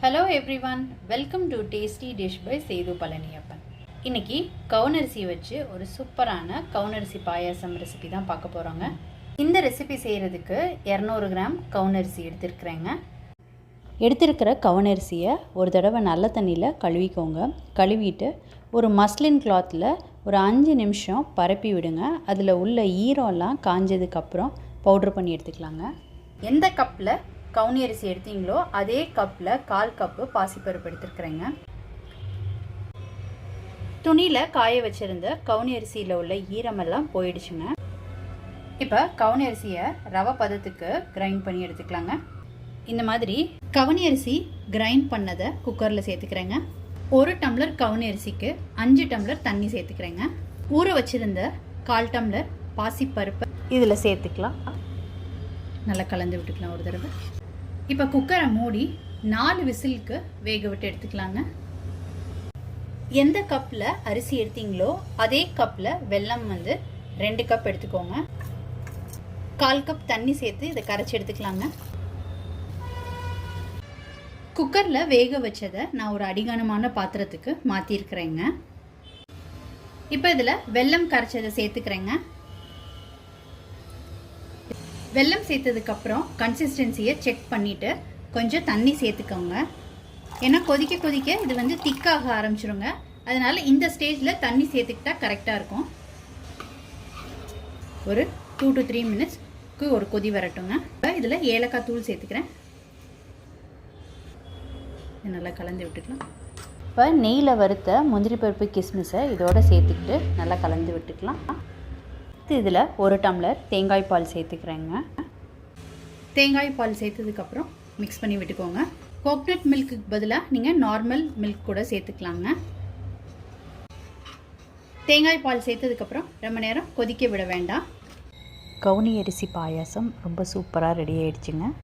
Hello everyone, welcome to Tasty Dish by Sedu Palaniyappan. இன்னைக்கு கவுனரிசி வச்சு ஒரு சூப்பரான கவுனரிசி பாயாசம் ரெசிபி தான் பார்க்க போகிறோங்க. இந்த ரெசிபி செய்கிறதுக்கு 200 கிராம் கவுனரிசி எடுத்துருக்குறேங்க. எடுத்துருக்கிற கவுனரிசியை ஒரு தடவை நல்ல தண்ணியில் கழுவிக்கோங்க. கழுவிட்டு ஒரு மஸ்லின் கிளாத்தில் ஒரு 5 நிமிஷம் பரப்பி விடுங்க. அதில் உள்ள ஈரம்லாம் காஞ்சதுக்கப்புறம் பவுட்ரு பண்ணி எடுத்துக்கலாங்க. எந்த கப்பில் கவுனி அரிசி எடுத்தீங்களோ அதே கப்பில் 1/4 கப்பு பாசிப்பருப்பு எடுத்துருக்குறேங்க. துணியில் காய வச்சுருந்த கவுனி அரிசியில் உள்ள ஈரமெல்லாம் போயிடுச்சுங்க. இப்போ கவுனி அரிசியை ரவை பதத்துக்கு கிரைண்ட் பண்ணி எடுத்துக்கலாங்க. இந்த மாதிரி கவுனி அரிசி கிரைண்ட் பண்ணதை குக்கரில் சேர்த்துக்கிறேங்க. 1 டம்ளர் கவுனி அரிசிக்கு 5 டம்ளர் தண்ணி சேர்த்துக்கிறேங்க. ஊற வச்சுருந்த 1/4 டம்ளர் பாசிப்பருப்பு இதில் சேர்த்துக்கலாம். நல்லா கலந்து விட்டுக்கலாம் ஒரு தடவை. இப்போ குக்கரை மூடி 4 விசிலுக்கு வேக விட்டு எடுத்துக்கலாங்க. எந்த கப்பில் அரிசி எடுத்தீங்களோ அதே கப்பில் வெல்லம் 2 கப் எடுத்துக்கோங்க. 1/4 கப் தண்ணி சேர்த்து இதை கரைச்சி எடுத்துக்கலாங்க. குக்கரில் வேக வச்சதை நான் ஒரு அடிகனமான பாத்திரத்துக்கு மாற்றிருக்கிறேங்க. இப்போ இதில் வெல்லம் கரைச்சதை சேர்த்துக்கிறேங்க. வெல்லம் சேர்த்ததுக்கப்புறம் கன்சிஸ்டன்சியை செக் பண்ணிவிட்டு கொஞ்சம் தண்ணி சேர்த்துக்கோங்க. ஏன்னா கொதிக்க கொதிக்க இது திக்காக ஆரம்பிச்சிருங்க. அதனால் இந்த ஸ்டேஜில் தண்ணி சேர்த்துக்கிட்டா கரெக்டாக இருக்கும். ஒரு 2 to 3 மினிட்ஸ்க்கு ஒரு கொதி வரட்டுங்க. இப்போ இதில் ஏலக்காய் தூள் சேர்த்துக்கிறேன். நல்லா கலந்து விட்டுக்கலாம். இப்போ நெய்யில் வறுத்த முந்திரி பருப்பு கிஸ்மிஸை இதோடு சேர்த்துக்கிட்டு நல்லா கலந்து விட்டுக்கலாம். இதில் 1 டம்ளர் தேங்காய் பால் சேர்த்துக்கிறேங்க. தேங்காய் பால் சேர்த்ததுக்கப்புறம் மிக்ஸ் பண்ணி விட்டுக்கோங்க. கோகனட் மில்க்கு பதிலாக நீங்கள் நார்மல் மில்க் கூட சேர்த்துக்கலாங்க. தேங்காய் பால் சேர்த்ததுக்கப்புறம் ரொம்ப நேரம் கொதிக்க விட வேண்டாம். கவுனி அரிசி பாயாசம் ரொம்ப சூப்பராக ரெடி ஆயிடுச்சுங்க.